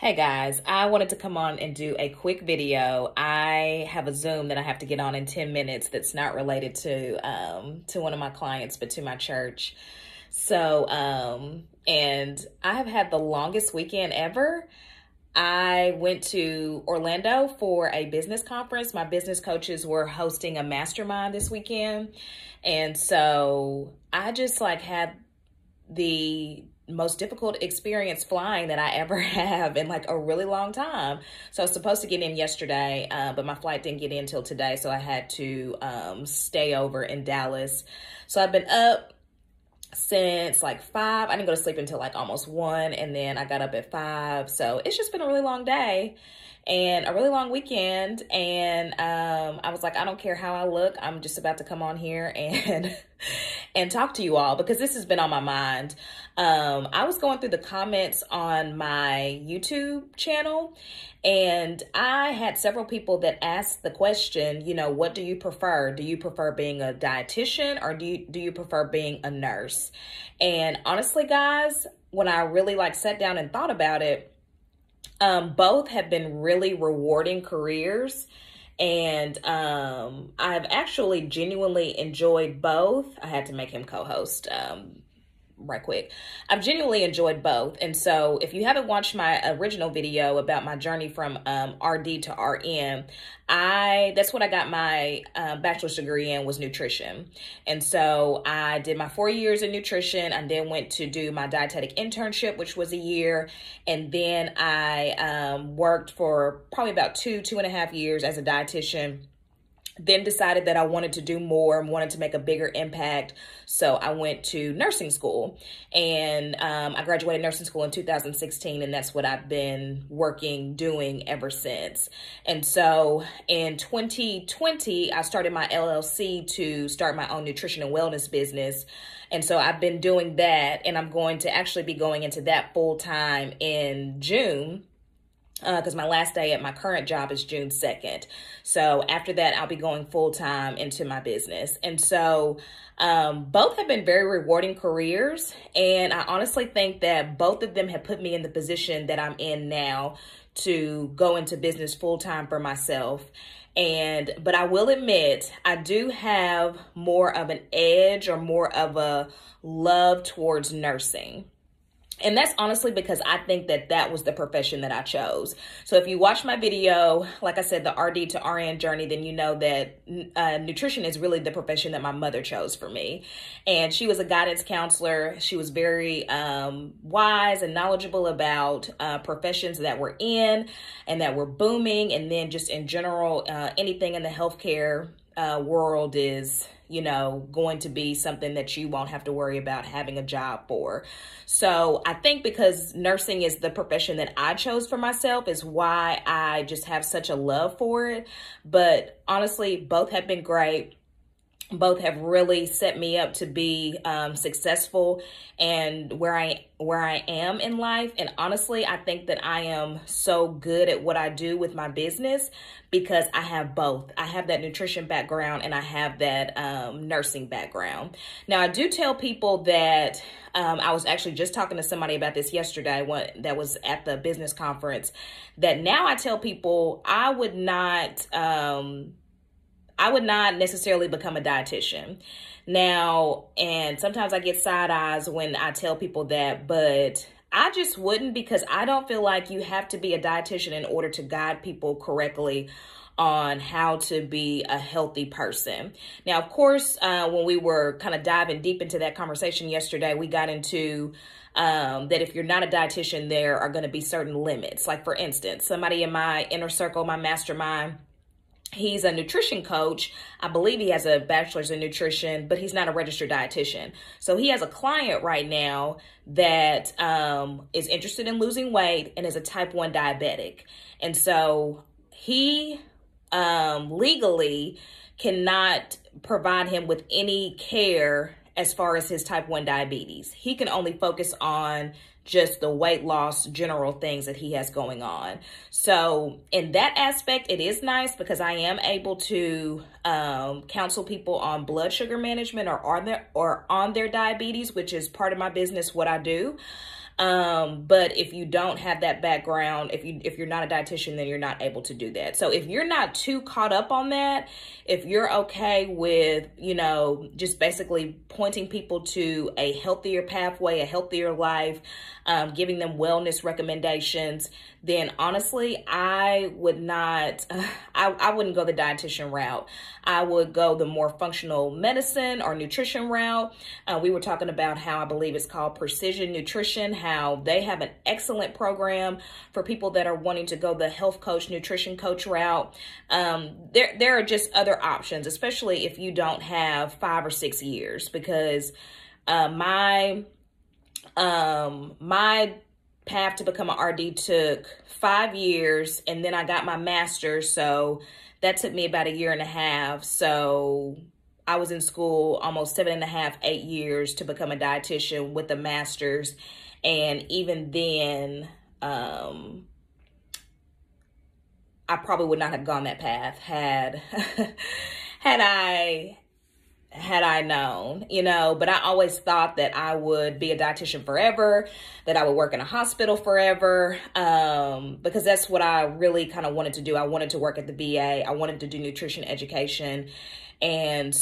Hey guys, I wanted to come on and do a quick video. I have a Zoom that I have to get on in 10 minutes that's not related to one of my clients, but to my church. And I have had the longest weekend ever. I went to Orlando for a business conference. My business coaches were hosting a mastermind this weekend. And so I just had the most difficult experience flying that I ever have in a really long time. So I was supposed to get in yesterday, but my flight didn't get in till today. So I had to stay over in Dallas. So I've been up since 5. I didn't go to sleep until almost 1, and then I got up at 5. So it's just been a really long day and a really long weekend. And I was like, I don't care how I look. I'm just about to come on here and talk to you all because this has been on my mind. I was going through the comments on my YouTube channel, and I had several people that asked the question, what do you prefer? Do you prefer being a dietitian, or do you prefer being a nurse? And honestly, guys, when I really sat down and thought about it, both have been really rewarding careers. And I've actually genuinely enjoyed both. I had to make him co-host right quick. I've genuinely enjoyed both. And so if you haven't watched my original video about my journey from RD to RN, that's what I got my bachelor's degree in, was nutrition. And so I did my 4 years in nutrition. I then went to do my dietetic internship, which was a year. And then I worked for probably about 2.5 years as a dietitian. Then decided that I wanted to do more and wanted to make a bigger impact. So I went to nursing school, and I graduated nursing school in 2016, and that's what I've been doing ever since. And so in 2020, I started my LLC to start my own nutrition and wellness business. And so I've been doing that, and I'm going to actually be going into that full time in June. Because my last day at my current job is June 2nd. So after that, I'll be going full time into my business. And so both have been very rewarding careers. And I honestly think that both of them have put me in the position that I'm in now to go into business full time for myself. But I will admit, I do have more of an edge or more of a love towards nursing. And that's honestly because I think that was the profession that I chose. So if you watch my video, like I said, the RD to RN journey, then you know that nutrition is really the profession that my mother chose for me. And she was a guidance counselor. She was very wise and knowledgeable about professions that were in and that were booming. And then just in general, anything in the healthcare world is going to be something that you won't have to worry about having a job for. So I think because nursing is the profession that I chose for myself is why I just have such a love for it. But honestly, both have been great. Both have really set me up to be successful and where I am in life. And honestly, I think that I am so good at what I do with my business because I have both. I have that nutrition background and I have that nursing background. Now, I do tell people that I was actually just talking to somebody about this yesterday that was at the business conference, that now I tell people I would not necessarily become a dietitian. Now, and sometimes I get side eyes when I tell people that, but I just wouldn't, because I don't feel like you have to be a dietitian in order to guide people correctly on how to be a healthy person. Now, of course, when we were kind of diving deep into that conversation yesterday, we got into that if you're not a dietitian, there are going to be certain limits. Like, for instance, somebody in my inner circle, my mastermind, he's a nutrition coach. I believe he has a bachelor's in nutrition, but he's not a registered dietitian. So he has a client right now that is interested in losing weight and is a type 1 diabetic. And so he legally cannot provide him with any care as far as his type 1 diabetes. He can only focus on just the weight loss, general things that he has going on. So in that aspect, it is nice because I am able to counsel people on blood sugar management or on their diabetes, which is part of my business, what I do. But if you don't have that background, if you're not a dietitian, then you're not able to do that. So if you're not too caught up on that, if you're okay with, just basically pointing people to a healthier pathway, a healthier life, giving them wellness recommendations, then honestly, I would not, I wouldn't go the dietitian route. I would go the more functional medicine or nutrition route. We were talking about how I believe it's called Precision Nutrition, how they have an excellent program for people that are wanting to go the health coach, nutrition coach route. There are just other options, especially if you don't have 5 or 6 years, because my path to become an RD took 5 years, and then I got my master's, so that took me about 1.5 years. So I was in school almost 7.5, 8 years to become a dietitian with a master's. And even then, I probably would not have gone that path had I known, but I always thought that I would be a dietitian forever, that I would work in a hospital forever, because that's what I really kind of wanted to do. I wanted to work at the VA. I wanted to do nutrition education. And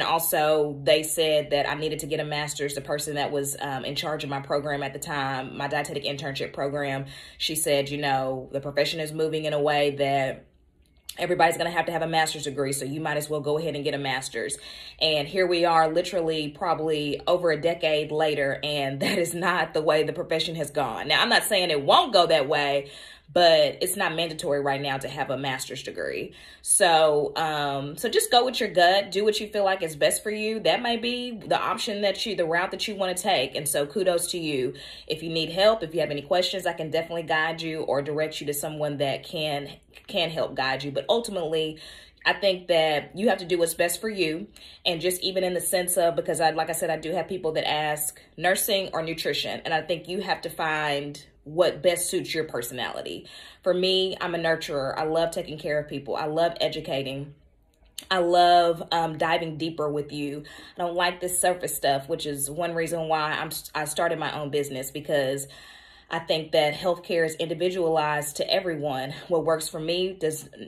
also they said that I needed to get a master's. The person that was in charge of my program at the time, my dietetic internship program, she said, the profession is moving in a way that everybody's going to have a master's degree, so you might as well go ahead and get a master's. And here we are, literally probably over a decade later, and that is not the way the profession has gone. Now, I'm not saying it won't go that way, but it's not mandatory right now to have a master's degree. So just go with your gut, do what you feel like is best for you. That may be the option the route that you want to take. And so kudos to you. If you need help, if you have any questions, I can definitely guide you or direct you to someone that can help guide you. But ultimately, I think that you have to do what's best for you. And just even in the sense of, because like I said, I do have people that ask nursing or nutrition. And I think you have to find what best suits your personality. For me, I'm a nurturer. I love taking care of people. I love educating. I love diving deeper with you. I don't like this surface stuff, which is one reason why I started my own business, because I think that healthcare is individualized to everyone. What works for me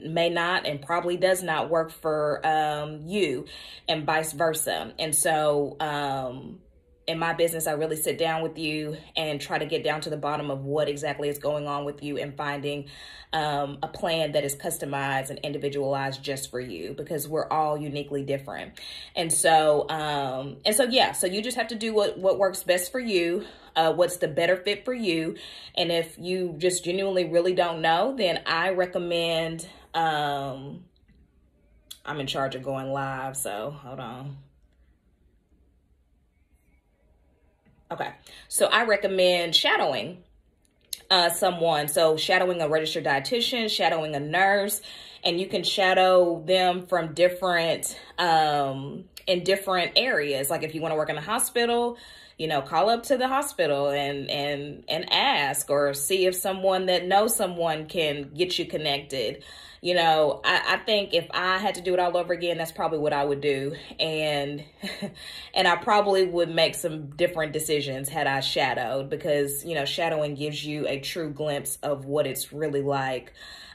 may not and probably does not work for you, and vice versa. And so in my business, I really sit down with you and try to get down to the bottom of what exactly is going on with you, and finding a plan that is customized and individualized just for you, because we're all uniquely different. And so you just have to do what works best for you, what's the better fit for you. And if you just genuinely really don't know, then I recommend, I'm in charge of going live, so hold on. Okay, so I recommend shadowing someone. So shadowing a registered dietitian, shadowing a nurse, and you can shadow them from in different areas. Like if you want to work in a hospital, call up to the hospital and ask, or see if someone that knows someone can get you connected. I think if I had to do it all over again, that's probably what I would do. And I probably would make some different decisions had I shadowed, because, shadowing gives you a true glimpse of what it's really like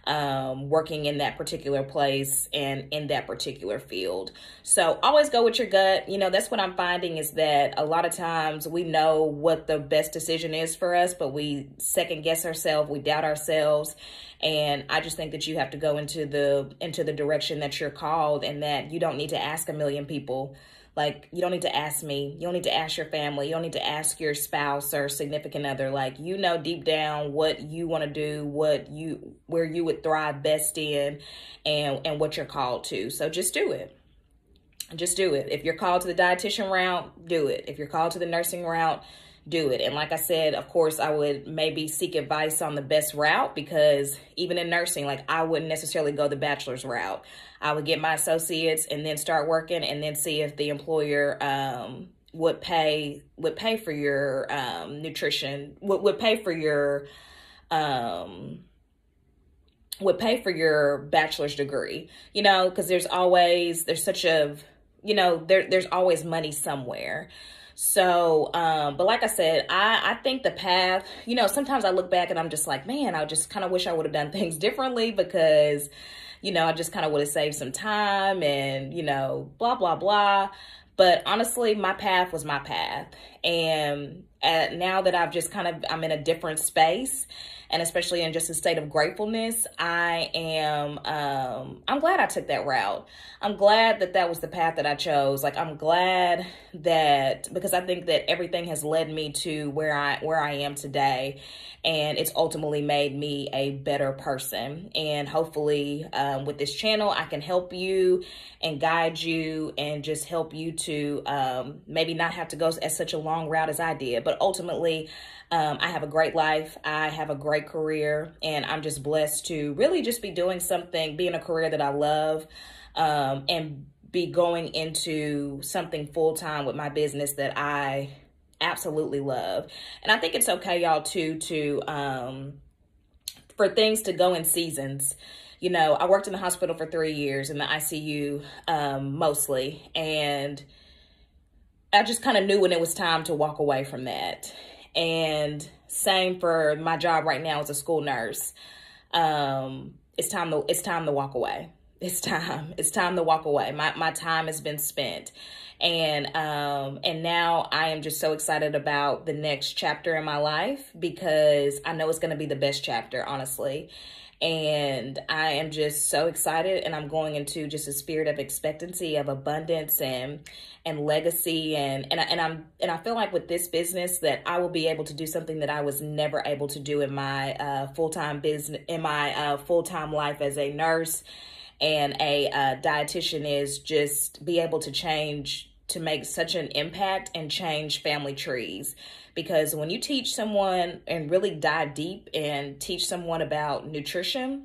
working in that particular place and in that particular field. So always go with your gut. That's what I'm finding, is that a lot of times we know what the best decision is for us, but we second guess ourselves, we doubt ourselves. And I just think that you have to go into the direction that you're called, and that you don't need to ask a million people. Like, you don't need to ask me. You don't need to ask your family. You don't need to ask your spouse or significant other. Like, deep down what you want to do, where you would thrive best in, and what you're called to. So just do it. Just do it. If you're called to the dietitian route, do it. If you're called to the nursing route, do it. And like I said, of course, I would maybe seek advice on the best route, because even in nursing, like, I wouldn't necessarily go the bachelor's route. I would get my associates and then start working, and then see if the employer would pay for your nutrition, would pay for your bachelor's degree, because there's always money somewhere. So, but like I said, I think the path, you know, sometimes I look back and I'm just like, man, I just kind of wish I would have done things differently because, you know, I just kind of would have saved some time and, you know, blah, blah, blah. But honestly, my path was my path. And now that I'm in a different space, and especially in just a state of gratefulness, I'm glad I took that route. I'm glad that that was the path that I chose. Like, I'm glad that, because I think that everything has led me to where I am today. And it's ultimately made me a better person. And hopefully with this channel, I can help you and guide you and just help you to maybe not have to go as such a long route as I did. But ultimately, I have a great life. I have a great career, and I'm just blessed to really just be doing something, be in a career that I love, and be going into something full-time with my business that I absolutely love. And I think it's okay, y'all, to for things to go in seasons. You know, I worked in the hospital for 3 years in the ICU, mostly, and I just kind of knew when it was time to walk away from that. And same for my job right now as a school nurse. It's time to walk away. It's time to walk away. My time has been spent. And now I am just so excited about the next chapter in my life because I know it's going to be the best chapter, honestly. And I am just so excited, and I'm going into just a spirit of expectancy, of abundance and legacy. And I feel like with this business that I will be able to do something that I was never able to do in my full-time business, in my full-time life as a nurse and a dietitian, is just be able to make such an impact and change family trees. Because when you teach someone and really dive deep and teach someone about nutrition,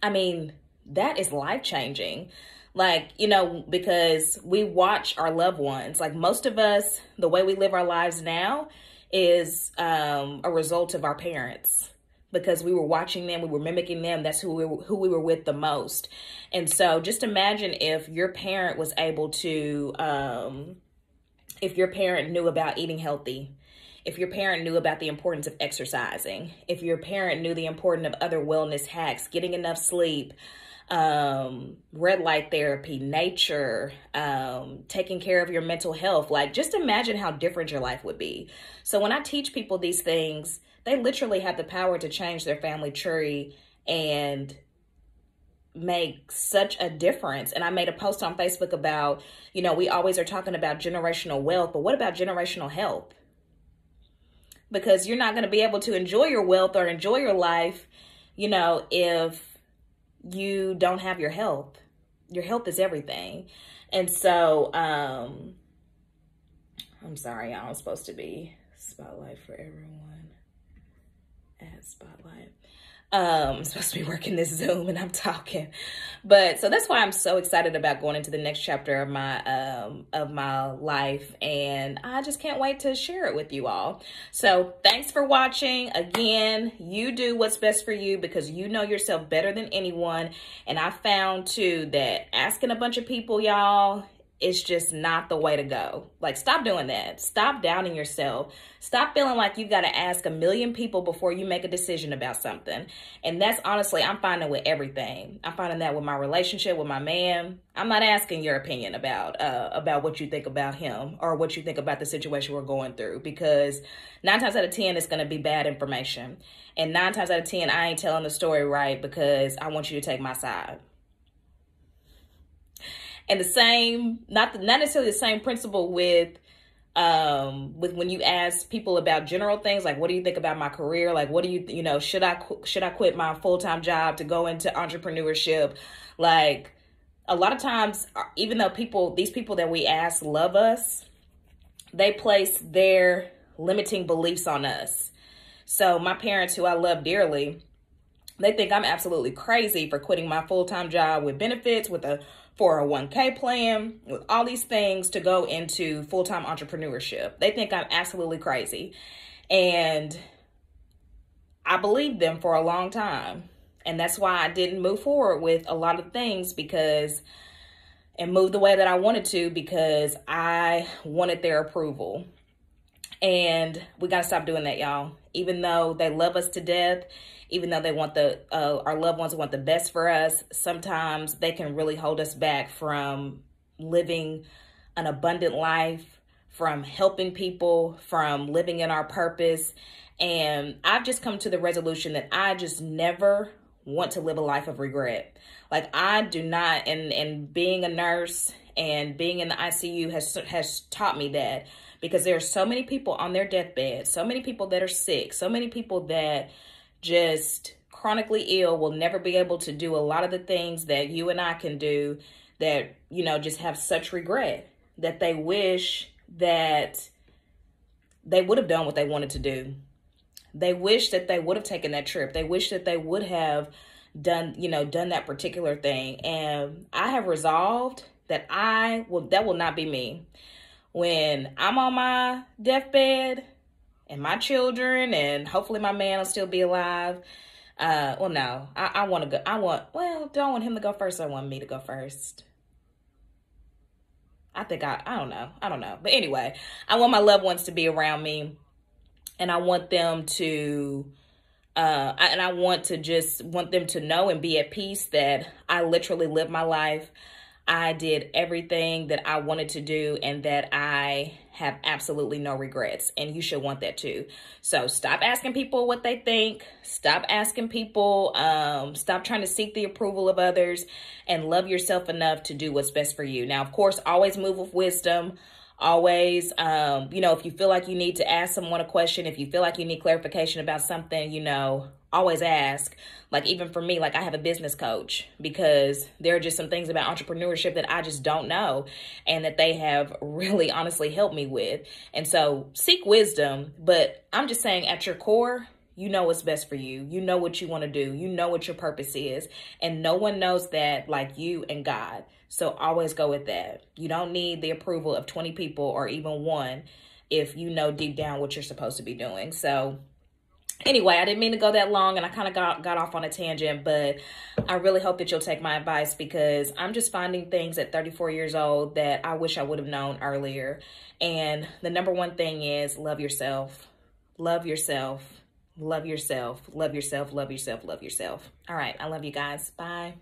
I mean, that is life-changing. Like, you know, because we watch our loved ones. Like, most of us, the way we live our lives now is a result of our parents. Because we were watching them, we were mimicking them. That's who we were with the most. And so just imagine if your parent was able to, if your parent knew about eating healthy, if your parent knew about the importance of exercising, if your parent knew the importance of other wellness hacks, getting enough sleep, red light therapy, nature, taking care of your mental health. Like, just imagine how different your life would be. So when I teach people these things, they literally have the power to change their family tree and make such a difference. And I made a post on Facebook about, you know, we always are talking about generational wealth, but what about generational health? Because you're not going to be able to enjoy your wealth or enjoy your life, you know, if you don't have your health. Your health is everything. And so, I'm sorry, y'all, I'm supposed to be spotlight for everyone. Add spotlight. I'm supposed to be working this Zoom and I'm talking. But so that's why I'm so excited about going into the next chapter of my life. And I just can't wait to share it with you all. So thanks for watching. Again, you do what's best for you because you know yourself better than anyone. And I found too that asking a bunch of people, y'all, it's just not the way to go. Like, stop doing that. Stop doubting yourself. Stop feeling like you've got to ask 1,000,000 people before you make a decision about something. And that's honestly, I'm finding with everything. I'm finding that with my relationship with my man. I'm not asking your opinion about what you think about him or what you think about the situation we're going through, because 9 times out of 10, it's going to be bad information. And 9 times out of 10, I ain't telling the story right because I want you to take my side. And the same, not necessarily the same principle with when you ask people about general things, like, what do you think about my career? Like, what do you know, should I quit my full-time job to go into entrepreneurship? Like, a lot of times, even though these people that we ask love us, they place their limiting beliefs on us. So my parents, who I love dearly, they think I'm absolutely crazy for quitting my full-time job with benefits, with a 401k plan, with all these things to go into full-time entrepreneurship. They think I'm absolutely crazy. And I believed them for a long time. And that's why I didn't move forward with a lot of things, because and move the way that I wanted to because I wanted their approval. And we got to stop doing that, y'all. Even though they love us to death, even though they want our loved ones want the best for us, sometimes they can really hold us back from living an abundant life, from helping people, from living in our purpose. And I've just come to the resolution that I just never want to live a life of regret. Like, I do not, and being a nurse and being in the ICU has taught me that, because there are so many people on their deathbed, so many people that are sick, so many people that just chronically ill, will never be able to do a lot of the things that you and I can do, that, you know, just have such regret, that they wish that they would have done what they wanted to do. They wish that they would have taken that trip. They wish that they would have done that particular thing. And I have resolved that that will not be me. When I'm on my deathbed, and my children, and hopefully my man will still be alive. Well, no, I want to go. Do I want him to go first, or I want me to go first? I don't know. But anyway, I want my loved ones to be around me, and I want them to, I want them to know and be at peace that I literally lived my life. I did everything that I wanted to do, and that I have absolutely no regrets. And you should want that too. So stop asking people what they think. Stop asking people. Stop trying to seek the approval of others, and love yourself enough to do what's best for you. Now, of course, always move with wisdom. Always, if you feel like you need to ask someone a question, if you feel like you need clarification about something, always ask. Like, even for me, like, I have a business coach, because there are just some things about entrepreneurship that I just don't know, and that they have really honestly helped me with. And so seek wisdom, but I'm just saying, at your core, you know what's best for you. You know what you want to do. You know what your purpose is. And no one knows that like you and God. So always go with that. You don't need the approval of 20 people or even one if you know deep down what you're supposed to be doing. So anyway, I didn't mean to go that long, and I kind of got off on a tangent, but I really hope that you'll take my advice, because I'm just finding things at 34 years old that I wish I would have known earlier. And the number one thing is love yourself. Love yourself. Love yourself. Love yourself. Love yourself. Love yourself. All right. I love you guys. Bye.